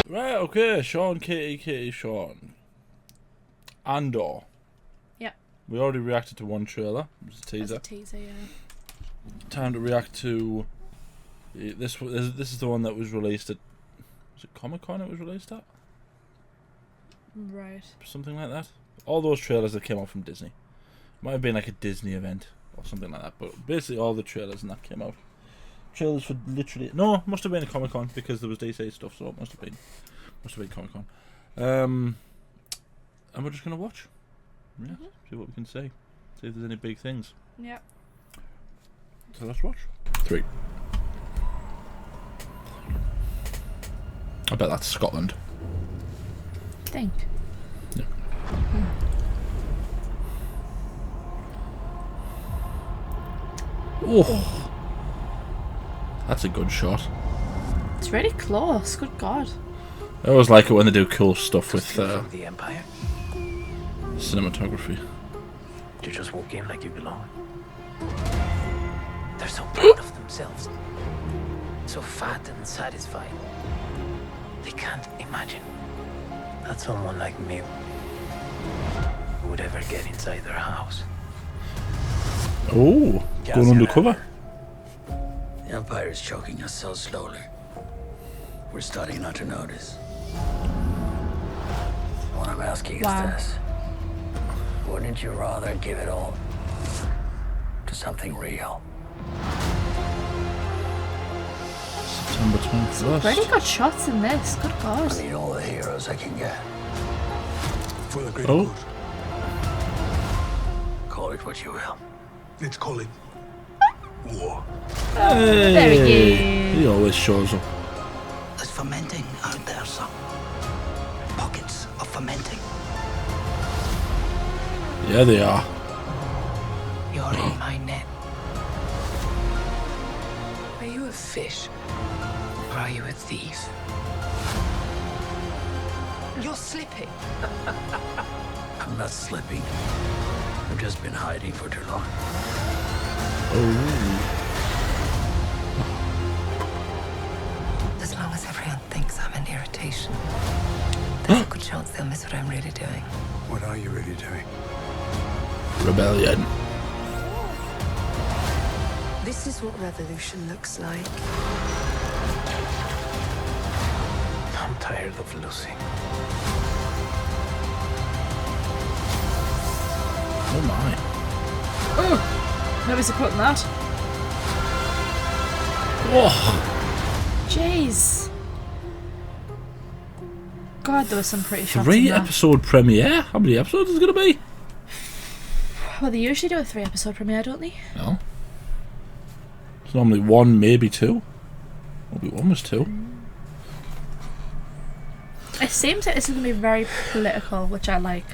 Right, okay, Shaun, Katie, Shaun. Andor. Yep. We already reacted to one trailer. It was a teaser. That's a teaser, yeah. Time to react to this. This is the one that was released at. Was it Comic-Con? It was released at. Right. Something like that. All those trailers that came out from Disney. Might have been like a Disney event or something like that. But basically, all the trailers and that came out. Trailers for literally it must have been a Comic-Con because there was DC stuff, so it must have been Comic-Con. And we're just gonna watch. Yeah, see what we can say. See if there's any big things. Yep. So let's watch. 3. I bet that's Scotland. Think. Yeah. Oh, that's a good shot. It's really close. Good God. I always like it when they do cool stuff with the Empire. cinematography. You just walk in like you belong. They're so proud of themselves, so fat and satisfied. They can't imagine that someone like me would ever get inside their house. Oh, going undercover. The Empire is choking us so slowly. We're starting not to notice. What I'm asking is this. Wouldn't you rather give it all to something real? September 21st. Really good shots in this. Good God. I need all the heroes I can get. For the greater Oh. good. Call it what you will. Let's call it war. Hey, There we he always shows up. There's fermenting out there, son. Pockets of fermenting. Yeah, they are. You're in my net. Are you a fish? Or are you a thief? You're slipping. I'm not slipping. I've just been hiding for too long. Oh. As long as everyone thinks I'm an irritation, there's a good chance they'll miss what I'm really doing. What are you really doing? Rebellion. This is what revolution looks like. I'm tired of losing. Oh my. Oh! Nobody's supporting that. Whoa. Jeez. God, there was some pretty shots in 3 that. episode premiere? How many episodes is it going to be? Well, they usually do a 3-episode premiere, don't they? No. It's normally 1, maybe 2. Maybe 1 was 2. It seems like this is going to be very political, which I like.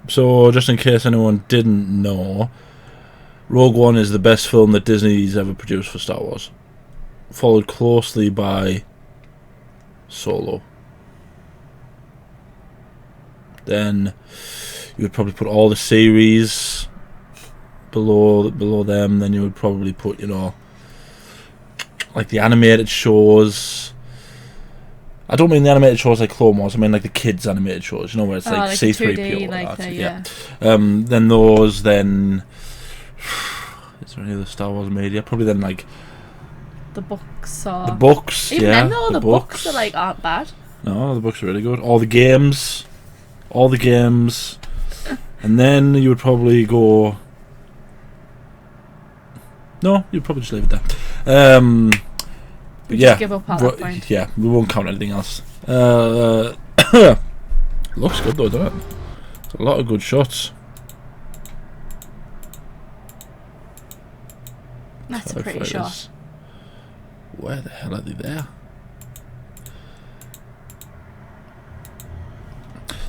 So, just in case anyone didn't know, Rogue One is the best film that Disney's ever produced for Star Wars. Followed closely by Solo. Then you would probably put all the series below them. Then you would probably put, like the animated shows. I don't mean the animated shows like Clone Wars. I mean like the kids' animated shows. Where it's like C-3PO. like that, yeah. Then those. Then is there any other Star Wars media? Probably then like The books are... the books. Even yeah, then though, the books are like, aren't bad. No, the books are really good. All the games. And then you would probably go... No, you'd probably just leave it there. But yeah, Just give up at that point. yeah, we won't count anything else. Looks good though, doesn't it? It's a lot of good shots. That's a pretty shot. Where the hell are they there?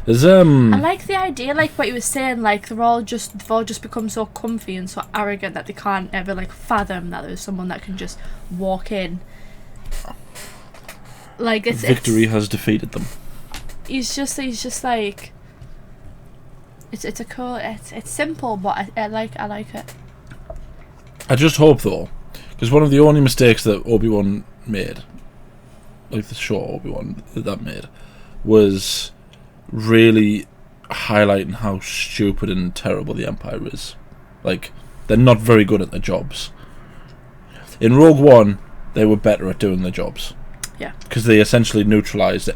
There's I like the idea, like what you were saying, like they've all just become so comfy and so arrogant that they can't ever like fathom that there's someone that can just walk in. Like victory has defeated them. He's just like it's a cool, it's simple, but I like it. I just hope though, because one of the only mistakes that Obi-Wan made, like the show Obi-Wan that made, was really highlighting how stupid and terrible the Empire is. Like, they're not very good at their jobs. In Rogue One, they were better at doing their jobs. Yeah. Because they essentially neutralised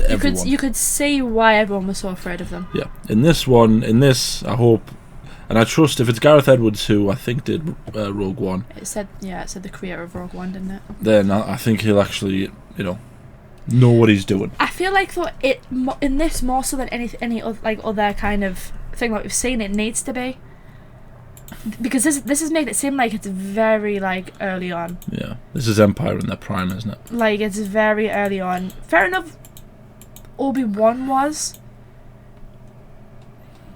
everyone. You could see why everyone was so afraid of them. Yeah. In this, I hope, and I trust if it's Gareth Edwards who I think did Rogue One. It said the creator of Rogue One, didn't it? Then I think he'll actually, know what he's doing. I feel like though in this more so than any other kind of thing that we've seen, it needs to be. Because this has made it seem like it's very like early on. Yeah, this is Empire in their prime, isn't it? Like it's very early on. Fair enough. Obi-Wan was,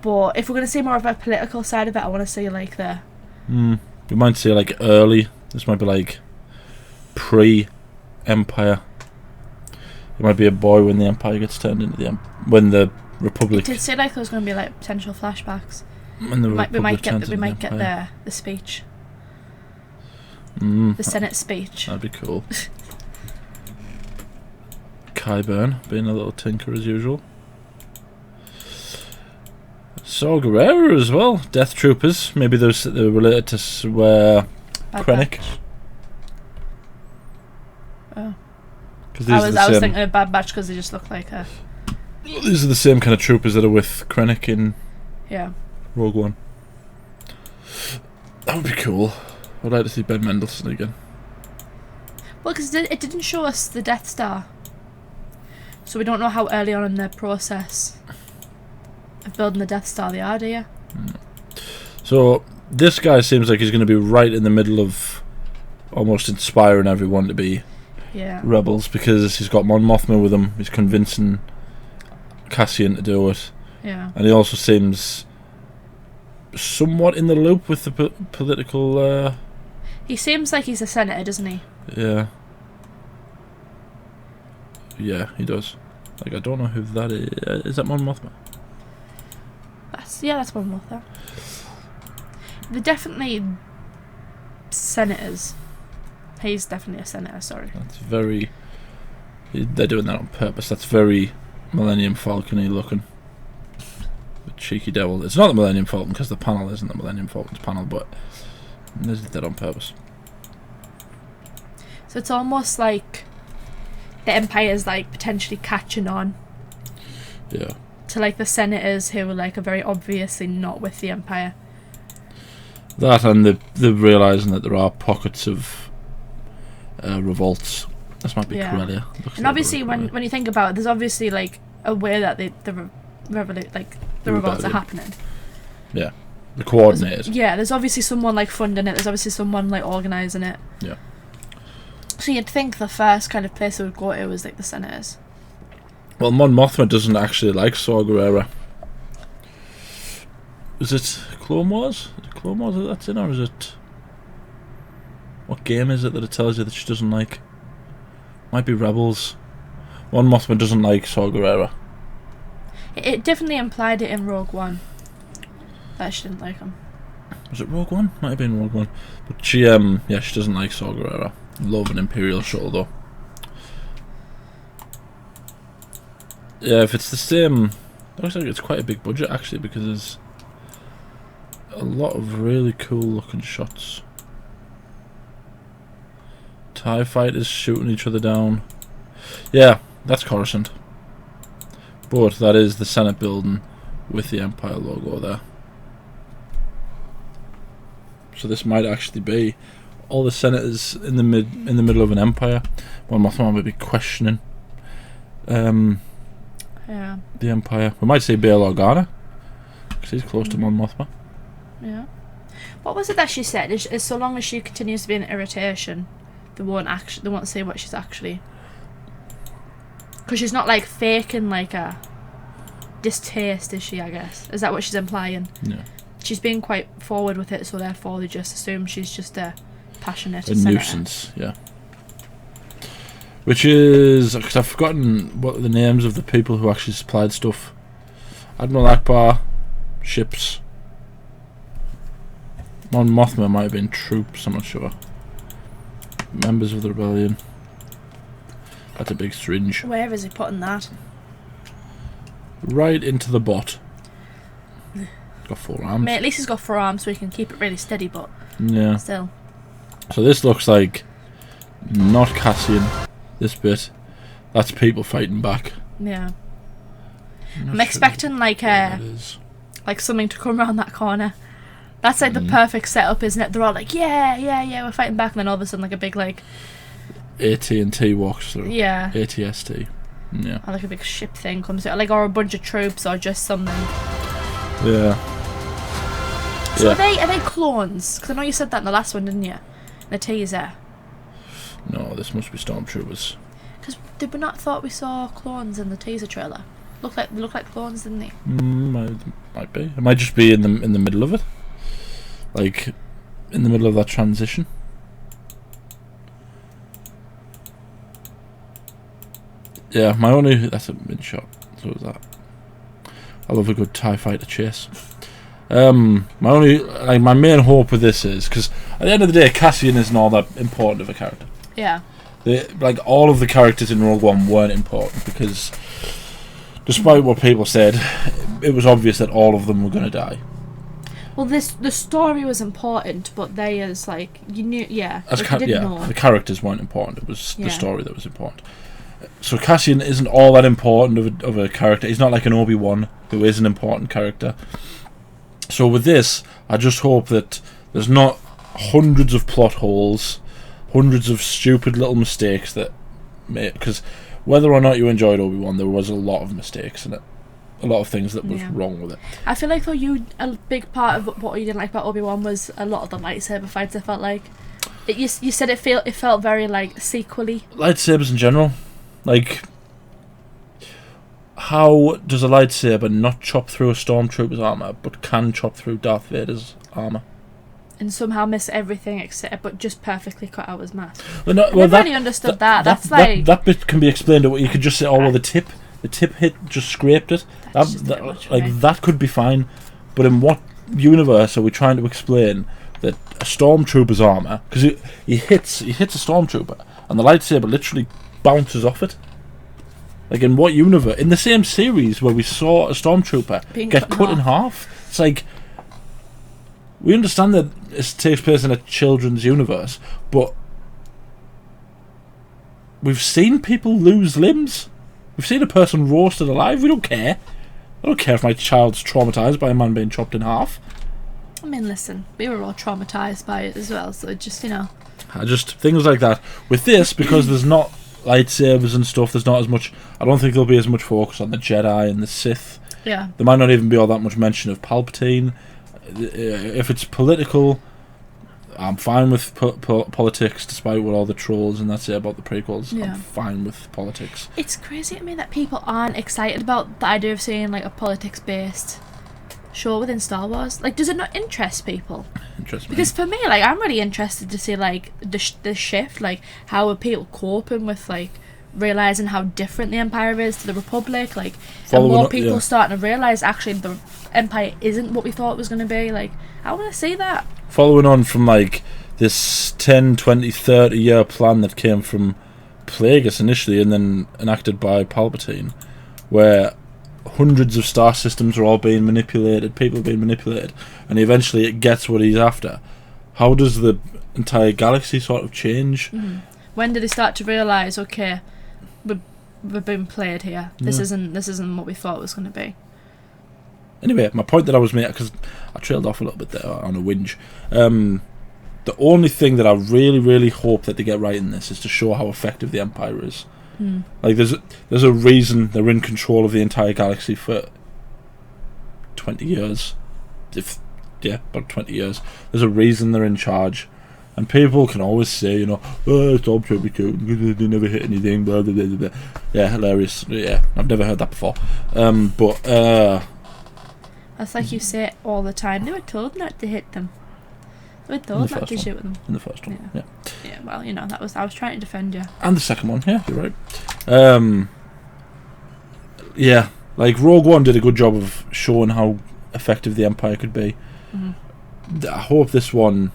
but if we're gonna see more of a political side of it, I want to see like the. We might say like early. This might be like pre-Empire. It might be a boy when the Empire gets turned into when the Republic. It did say like there was gonna be like potential flashbacks. When the we might get Empire. the speech. The Senate speech. That'd be cool. Kyburn being a little tinker as usual. Saw Gerrera as well. Death Troopers. Maybe they're related to Krennic. Oh. I was thinking of Bad Batch because they just look like a. These are the same kind of troopers that are with Krennic in Rogue One. That would be cool. I'd like to see Ben Mendelsohn again. Well, because it didn't show us the Death Star. So we don't know how early on in the process of building the Death Star they are, do you? So this guy seems like he's going to be right in the middle of almost inspiring everyone to be rebels, because he's got Mon Mothma with him. He's convincing Cassian to do it. Yeah. And he also seems somewhat in the loop with the political... He seems like he's a senator, doesn't he? Yeah. Yeah, he does. Like, I don't know who that is. Is that Mon Mothma? That's Mon Mothma. They're definitely senators. He's definitely a senator, sorry. That's very... They're doing that on purpose. That's very Millennium Falcon-y looking. The cheeky devil. It's not the Millennium Falcon, because the panel isn't the Millennium Falcon's panel, but they did that on purpose. So it's almost like the Empire's like potentially catching on. Yeah. To like the senators who are like are very obviously not with the Empire. That, and they're realising that there are pockets of revolts. This might be Corellia. And obviously when you think about it, there's obviously like a way that the revolts are happening. Yeah. The coordinators. There's obviously someone like funding it, there's obviously someone like organising it. Yeah. So you'd think the first kind of place it would go to was like the senators. Well, Mon Mothma doesn't actually like Saw Gerrera. Is it Clone Wars? Is it Clone Wars that that's in, or is it... What game is it that it tells you that she doesn't like? Might be Rebels. Mon Mothma doesn't like Saw Gerrera. It definitely implied it in Rogue One. That she didn't like him. Was it Rogue One? Might have been Rogue One. But she doesn't like Saw Gerrera. Love an Imperial shuttle though. Yeah, if it's the same... It looks like it's quite a big budget actually, because there's a lot of really cool looking shots. TIE fighters shooting each other down. Yeah, that's Coruscant. But that is the Senate building with the Empire logo there. So this might actually be all the senators in the middle of an empire. Mon Mothma might be questioning the Empire. We might say Bail Organa, because he's close to Mon Mothma. Yeah. What was it that she said? Is so long as she continues to be an irritation, they won't say what she's actually. Because she's not like faking like a distaste, is she? I guess is that what she's implying? Yeah. She's being quite forward with it, so therefore they just assume she's just a passionate a senator. Nuisance. Yeah. Which is, because I've forgotten what the names of the people who actually supplied stuff. Admiral Akbar, ships. Mon Mothma might have been troops, I'm not sure. Members of the rebellion. That's a big syringe. Where is he putting that? Right into the bot. Got 4 arms. I mean, at least he's got 4 arms so he can keep it really steady, but Yeah. still. So this looks like not Cassian. This bit. That's people fighting back. Yeah. I'm I'm expecting like something to come around that corner. That's like the perfect setup, isn't it? They're all like, yeah, we're fighting back, and then all of a sudden like a big like AT&T walks through. yeah, ATST. Yeah. or like a big ship thing comes through, like, or a bunch of troops, or just something. Yeah. So Yeah. are they clones? Because I know you said that in the last one, didn't you? The teaser. No, this must be stormtroopers. Because did we not thought we saw clones in the teaser trailer? They look like clones, didn't they? Might be. It might just be in the middle of it. Like, in the middle of that transition. Yeah, my only... That's a mid-shot. So is that. I love a good TIE fighter chase. My main hope with this is... Because at the end of the day, Cassian isn't all that important of a character. Yeah. All of the characters in Rogue One weren't important because... Despite what people said, it was obvious that all of them were going to die. Well, the story was important, but they is like you knew, yeah. Like, you didn't know. The characters weren't important. It was Yeah. the story that was important. So Cassian isn't all that important of a character. He's not like an Obi-Wan, who is an important character. So with this, I just hope that there's not hundreds of plot holes, hundreds of stupid little mistakes that may... Because whether or not you enjoyed Obi-Wan, there was a lot of mistakes in it. A lot of things that was Yeah. wrong with it. I feel like though a big part of what you didn't like about Obi-Wan was a lot of the lightsaber fights. I felt like you said it felt very like sequely. Lightsabers in general, like, how does a lightsaber not chop through a stormtrooper's armor, but can chop through Darth Vader's armor? And somehow miss everything except, but just perfectly cut out his mask. Well, no, I never really understood that. That's like that bit can be explained. You could just say, "Oh, well, the tip hit, just scraped it." That's just a bit much for Like me. that could be fine, but in what universe are we trying to explain that a stormtrooper's armor? Because he hits a stormtrooper, and the lightsaber literally bounces off it. Like, in what universe? In the same series where we saw a stormtrooper Being get cut in half, it's like, we understand that it takes place in a children's universe, but we've seen people lose limbs. We've seen a person roasted alive. We don't care. I don't care if my child's traumatized by a man being chopped in half. I mean, listen, we were all traumatized by it as well, so it just Things like that. With this, because there's not lightsabers and stuff, there's not as much... I don't think there'll be as much focus on the Jedi and the Sith. yeah. There might not even be all that much mention of Palpatine. If it's political, I'm fine with politics, despite what all the trolls and that say about the prequels. Yeah. I'm fine with politics. It's crazy to me that people aren't excited about the idea of seeing like a politics-based show within Star Wars. Like, does it not interest people? Interesting. Because for me, like, I'm really interested to see like the shift, like how are people coping with like realizing how different the Empire is to the Republic, like, and more people starting to realize actually the Empire isn't what we thought it was going to be. Like, I want to see that. Following on from like this 10, 20, 30 year plan that came from Plagueis initially and then enacted by Palpatine, where hundreds of star systems are all being manipulated, people are being manipulated, and eventually it gets what he's after. How does the entire galaxy sort of change? Mm-hmm. When did they start to realise, okay, we've been played here. This isn't what we thought it was going to be. Anyway, my point that I was making, because I trailed off a little bit there on a whinge. The only thing that I really, really hope that they get right in this is to show how effective the Empire is. Like, there's a reason they're in control of the entire galaxy for 20 years. About 20 years. There's a reason they're in charge. And people can always say, you know, oh, Stormtrooper, they never hit anything, blah, blah, blah, blah. Yeah, hilarious. Yeah, I've never heard that before. But That's like you say it all the time. They were told not to hit them. They were told not to shoot them. in the first one, yeah. Yeah, well, you know, I was trying to defend you. And the second one, yeah, you're right. Yeah, like Rogue One did a good job of showing how effective the Empire could be. I hope this one.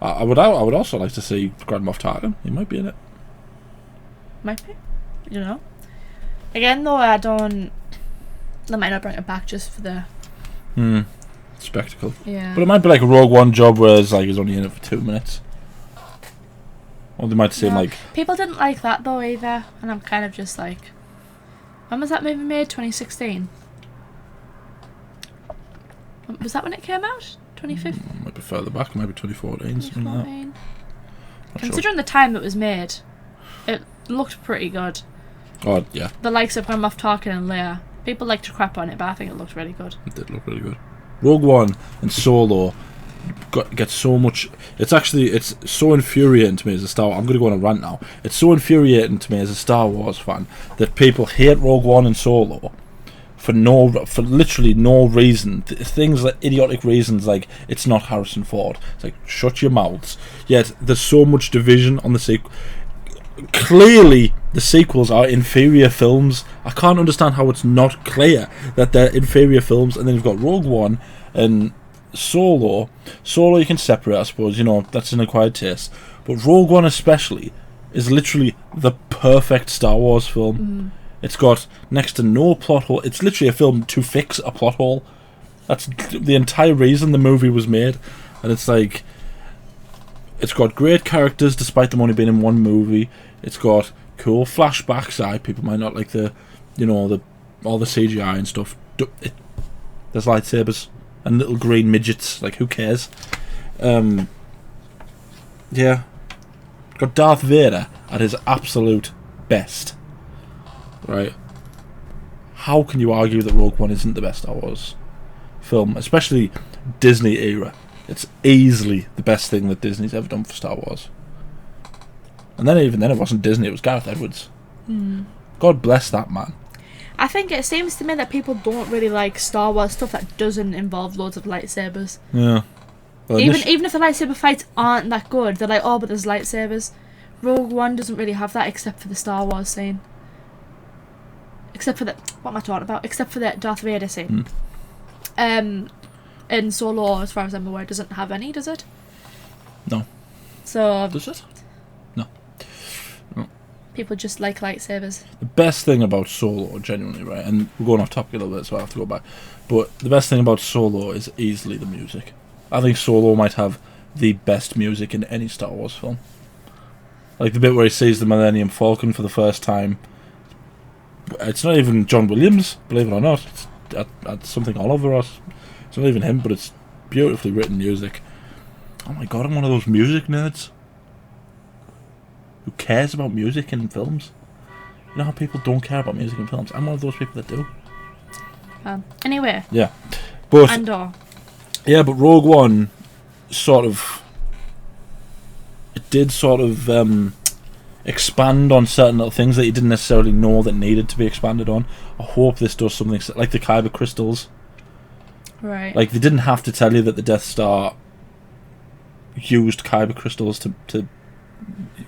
I would also like to see Grand Moff Tarkin. He might be in it. Might be. You know. Again, though, I don't. They might not bring it back just for the. Spectacle. Yeah. But it might be like a Rogue One job where it's like he's only in it for 2 minutes. Or they might seem like. People didn't like that though either, and I'm kind of just like. When was that movie made? 2016. Was that when it came out? 2015. Might be further back. Maybe 2014. Something like that. 2014. Not Considering the time it was made, it looked pretty good. Oh yeah. The likes of Grand Moff Tarkin and Leia. People like to crap on it, but I think it looked really good. It did look really good. Rogue One and Solo get so much. It's so infuriating to me as a Star Wars. I'm going to go on a rant now. It's so infuriating to me as a Star Wars fan that people hate Rogue One and Solo for literally no reason. Things like idiotic reasons, like it's not Harrison Ford. It's like shut your mouths. Yet there's so much division on the sequel. Clearly, the sequels are inferior films. I can't understand how it's not clear that they're inferior films. And then you've got Rogue One and Solo. Solo you can separate, I suppose. You know, that's an acquired taste. But Rogue One especially is literally the perfect Star Wars film. It's got next to no plot hole. It's literally a film to fix a plot hole. That's the entire reason the movie was made. And it's like, it's got great characters despite them only being in one movie. It's got cool flashbacks. People might not like the all the CGI and stuff. There's lightsabers and little green midgets. Like, who cares? Yeah. Got Darth Vader at his absolute best. Right. How can you argue that Rogue One isn't the best Star Wars film, especially Disney era? It's easily the best thing that Disney's ever done for Star Wars. And then even then it wasn't Disney, it was Gareth Edwards. God bless that man. I think it seems to me that people don't really like Star Wars stuff that doesn't involve loads of lightsabers. Yeah. Well, Even if the lightsaber fights aren't that good, they're like, oh, but there's lightsabers. Rogue One doesn't really have that except for the Star Wars scene. Except for what am I talking about? Except for the Darth Vader scene. And Solo, as far as I'm aware, doesn't have any, does it? No. So Does it? No. people just like lightsabers. The best thing about Solo, genuinely, right, and we're going off topic a little bit, so I have to go back, but the best thing about Solo is easily the music. I think Solo might have the best music in any Star Wars film. Like the bit where he sees the Millennium Falcon for the first time. It's not even John Williams, believe it or not. It's something Oliver. It's not even him, but it's beautifully written music. Oh my god, I'm one of those music nerds. Who cares about music in films? You know how people don't care about music in films? I'm one of those people that do. Anyway. Yeah. But Andor. yeah, but Rogue One sort of... It did sort of expand on certain little things that you didn't necessarily know that needed to be expanded on. I hope this does something like the Kyber crystals. Right. Like, they didn't have to tell you that the Death Star used Kyber crystals to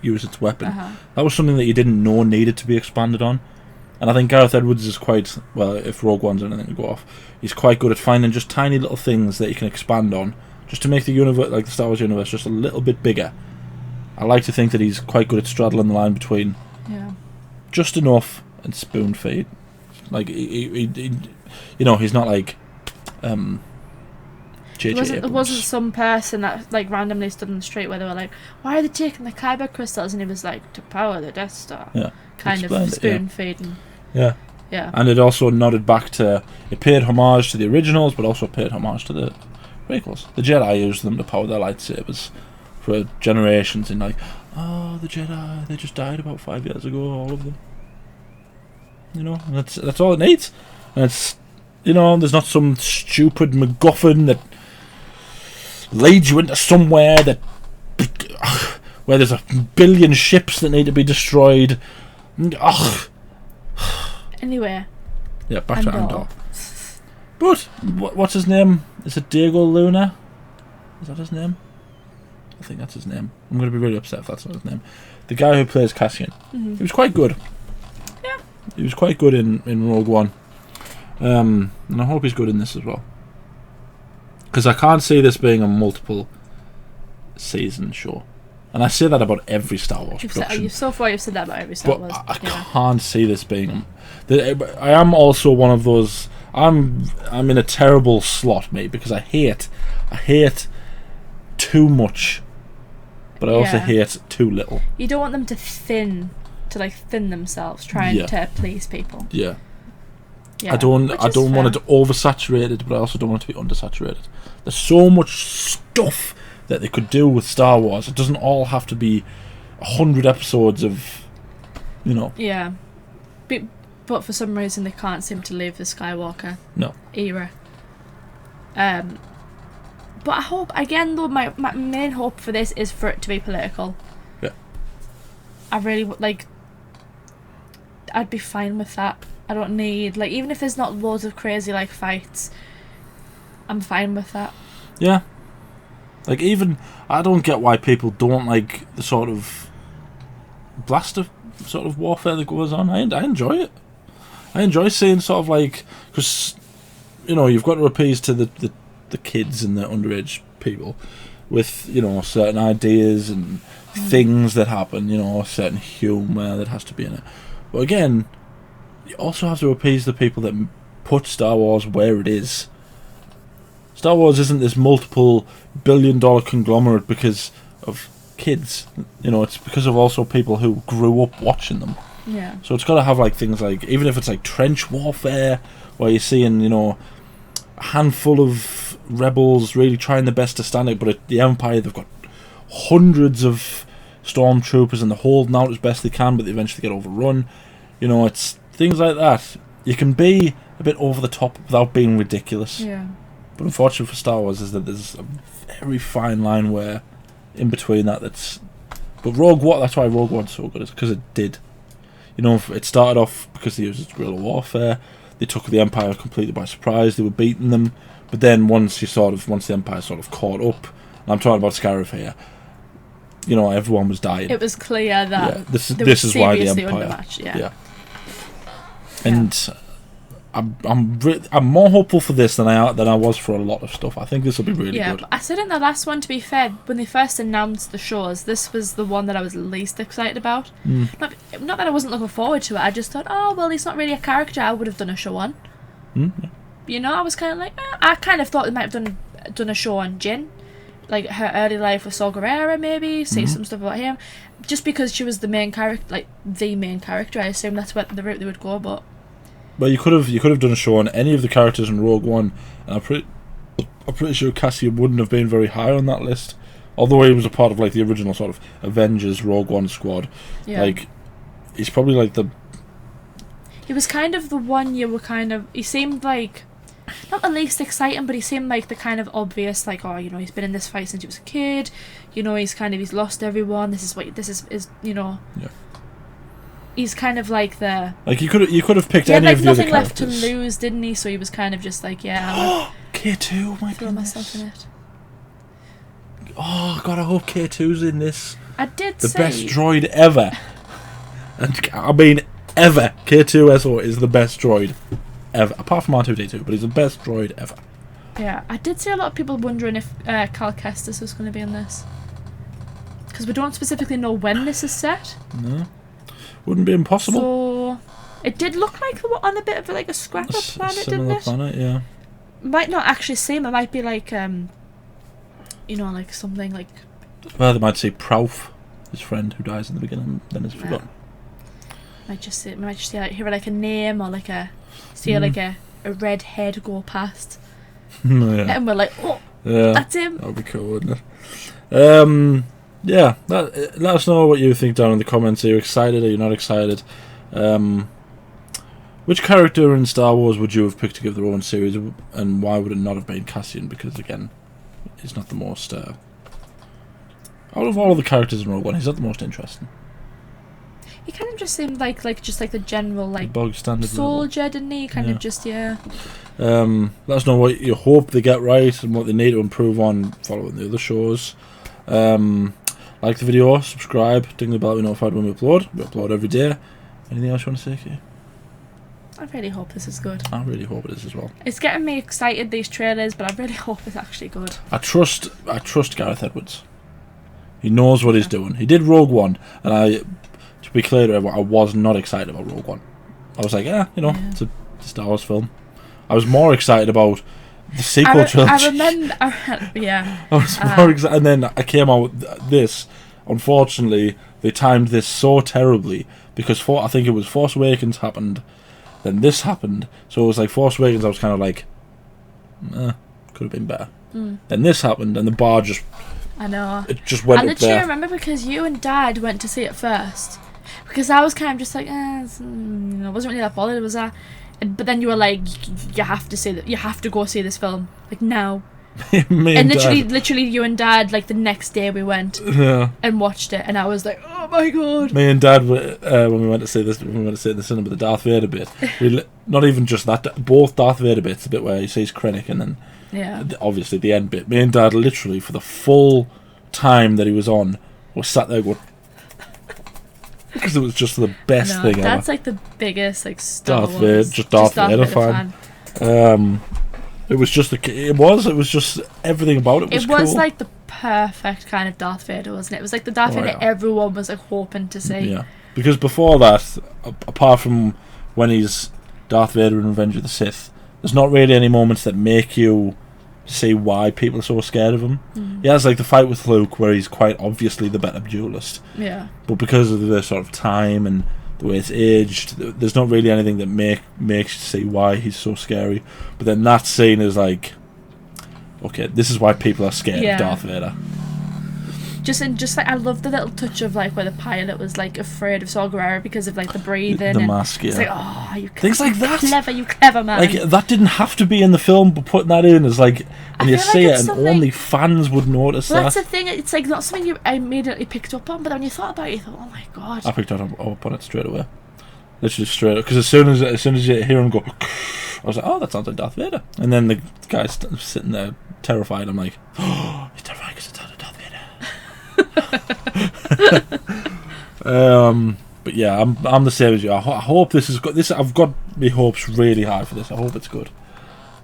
use its weapon. That was something that you didn't know needed to be expanded on. And I think Gareth Edwards is quite, well, if Rogue One's anything to go off, he's quite good at finding just tiny little things that you can expand on, just to make the universe, like the Star Wars universe, just a little bit bigger. I like to think that he's quite good at straddling the line between just enough and spoon feed. Like, he you know, he's not like There wasn't some person that like randomly stood on the street where they were like, why are they taking the Kyber crystals? And he was like, to power the Death Star. Yeah. Kind of spoon feeding. Yeah. Yeah. And it also nodded back to, it paid homage to the originals, but also paid homage to the prequels. The Jedi used them to power their lightsabers for generations, and like, oh, the Jedi, they just died about 5 years ago, all of them. You know, and that's all it needs. And it's, you know, there's not some stupid MacGuffin that leads you into somewhere that where there's a billion ships that need to be destroyed. Ugh. Anyway. Yeah, back to Andor. But what's his name? Is it Diego Luna? Is that his name? I think that's his name. I'm going to be really upset if that's not his name. The guy who plays Cassian. He was quite good. Yeah. He was quite good in Rogue One. And I hope he's good in this as well. Because I can't see this being a multiple season show. And I say that about every Star Wars production. So far you've said that about every Star Wars. I can't see this being... I am also one of those... I'm in a terrible slot, mate, because I hate too much, but I also hate too little. You don't want them to thin themselves trying to please people. Yeah. I don't want it to oversaturated, but I also don't want it to be undersaturated. There's so much stuff that they could do with Star Wars. It doesn't all have to be 100 episodes of, Yeah. But for some reason they can't seem to leave the Skywalker era. But I hope, again though, my main hope for this is for it to be political. Yeah. I really would, I'd be fine with that. I don't need, even if there's not loads of crazy, fights, I'm fine with that. Yeah. Even, I don't get why people don't like the sort of blaster sort of warfare that goes on. I enjoy it. I enjoy seeing sort of because, you've got to appease to the kids and the underage people with, certain ideas and things that happen, certain humour that has to be in it. But again, you also have to appease the people that put Star Wars where it is. Star Wars isn't this multiple billion-dollar conglomerate because of kids. It's because of also people who grew up watching them. Yeah. So it's got to have things even if it's trench warfare, where you're seeing, a handful of rebels really trying the best to stand it, but at the Empire they've got hundreds of stormtroopers and they're holding out as best they can, but they eventually get overrun. It's things like that. You can be a bit over the top without being ridiculous. Yeah. But unfortunately for Star Wars is that there's a very fine line where in between that's... But Rogue One, that's why Rogue One's so good, is because it did. It started off because they used guerrilla warfare. They took the Empire completely by surprise. They were beating them. But then once the Empire sort of caught up, and I'm talking about Scarif here, everyone was dying. It was clear that this is why the Empire... Undermatched, yeah. And I'm more hopeful for this than I was for a lot of stuff. I think this will be really good. But I said in the last one, to be fair, when they first announced the shows, this was the one that I was least excited about. Not that I wasn't looking forward to it, I just thought, oh, well, he's not really a character I would have done a show on. I was kind of I kind of thought they might have done a show on Jin. Her early life with Saw Gerrera, maybe, say some stuff about him. Just because she was the main character, I assume that's what the route they would go, but... Well, you could have done a show on any of the characters in Rogue One, and I'm pretty sure Cassian wouldn't have been very high on that list, although he was a part of the original sort of Avengers Rogue One squad. Yeah. He's probably the... He was kind of the one you were kind of... He seemed not the least exciting, but he seemed the kind of obvious, he's been in this fight since he was a kid. He's lost everyone. This is Yeah. He's kind of the... you could have picked any of the other characters. He had nothing left to lose, didn't he? So he was kind of just K2, my throw myself in it. Oh, God, I hope K2's in this. I did the say... best droid ever. And I mean, ever. K2SO is the best droid ever. Apart from R2-D2, but he's the best droid ever. Yeah, I did see a lot of people wondering if Cal Kestis was going to be in this. Because we don't specifically know when this is set. No. Wouldn't be impossible. So, it did look like they were on a bit of a scrapper planet, didn't it? Planet, yeah. Might not actually seem, it might be something Well, they might say Prouf, his friend who dies in the beginning, then is forgotten. Might just see hear a name or a red head go past. Yeah. And we're that's him. That would be cool, wouldn't it? Yeah, let us know what you think down in the comments. Are you excited? Are you not excited? Which character in Star Wars would you have picked to give their own series, and why would it not have been Cassian? Because again, he's not the most... out of all of the characters in Rogue One, he's not the most interesting. He kind of just seemed like the general the bog standard soldier, didn't he? Kind of just Let us know what you hope they get right and what they need to improve on following the other shows. Like the video, subscribe, ding the bell to be notified when we upload. We upload every day. Anything else you want to say, Kate? I really hope this is good. I really hope it is as well. It's getting me excited, these trailers, but I really hope it's actually good. I trust Gareth Edwards. He knows what he's doing. He did Rogue One, and to be clear to everyone, I was not excited about Rogue One. I was like, it's a Star Wars film. I was more excited about the sequel trilogy. I remember, yeah. I was more excited, and then I came out with this. Unfortunately, they timed this so terribly because I think it was Force Awakens happened, then this happened. So it was like Force Awakens. I was kind of like, could have been better. Then this happened, and the bar just. I know. It just went up there. I literally remember because you and Dad went to see it first. Because I was kind of just like, I wasn't really that bothered, was I? But then you were like, you have to see that. You have to go see this film, like now. and literally, you and Dad, like the next day we went and watched it, and I was like, oh my god. Me and Dad, when we went to see this, in the cinema, the Darth Vader bit. Not even just that, both Darth Vader bits, the bit where he sees Krennic, and then obviously the end bit. Me and Dad, literally for the full time that he was on, was sat there going. Because it was just the best thing ever. That's like the biggest like Star Darth Wars. Vader, Darth Vader fan. It was just just everything about it was cool. It was like the perfect kind of Darth Vader, wasn't it? It was like the Darth Vader everyone was like hoping to see. Yeah, because before that, apart from when he's Darth Vader in Revenge of the Sith, there's not really any moments that make you see why people are so scared of him. He has like the fight with Luke where he's quite obviously the better duelist. Yeah. But because of the sort of time and the way it's aged, there's not really anything that makes you see why he's so scary. But then that scene is like, okay, this is why people are scared of Darth Vader. Just like I love the little touch of like where the pilot was like afraid of Saw Gerrera because of like the breathing, the mask. It's like, oh, things like that. You clever man. Like that didn't have to be in the film, but putting that in is like, and you see it, and only fans would notice that. That's the thing. It's like not something I immediately picked up on, but when you thought about it, you thought, oh my god. I picked up on it straight away. Literally straight up, because as soon as you hear him go, I was like, oh, that sounds like Darth Vader. And then the guy's sitting there terrified. I'm like, oh, he's terrified because it sounded Darth Vader. But yeah, I'm the same as you. I hope this is good. I've got my hopes really high for this. I hope it's good.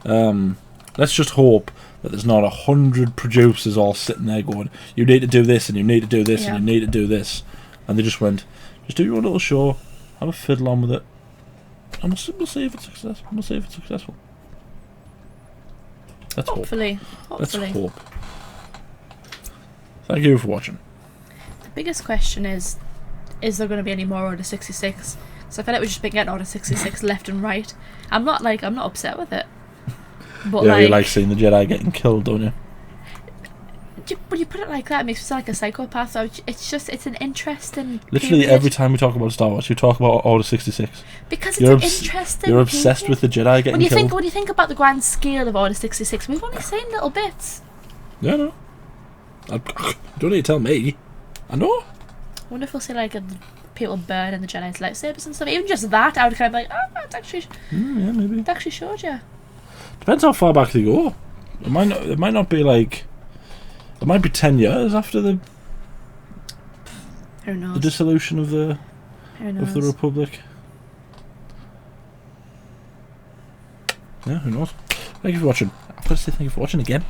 Let's just hope that there's not 100 producers all sitting there going, you need to do this and you need to do this and you need to do this, and they just went, just do your own little show, have a fiddle on with it, and we'll see if it's successful. Let's Hopefully. Let's hope. Thank you for watching. The biggest question is there going to be any more Order 66? So I feel like we've just been getting Order 66 left and right. I'm not upset with it. But yeah, you like seeing the Jedi getting killed, don't you? When you put it like that, it makes me sound like a psychopath. So it's an interesting. Literally period. every time we talk about Star Wars, you talk about Order 66. Because it's interesting. You're obsessed with the Jedi getting killed. When you think about the grand scale of Order 66, we've only seen little bits. Yeah, no. You don't need to tell me. I know. I wonder if we'll see like people burning the Jedi's lightsabers and stuff. Even just that, I would kind of be like, oh, that's actually. Yeah, maybe. It actually showed you. Depends how far back they go. It might not be like. It might be 10 years after the. Who knows? The dissolution of the Republic. Yeah, who knows? Thank you for watching. I've got to say thank you for watching again.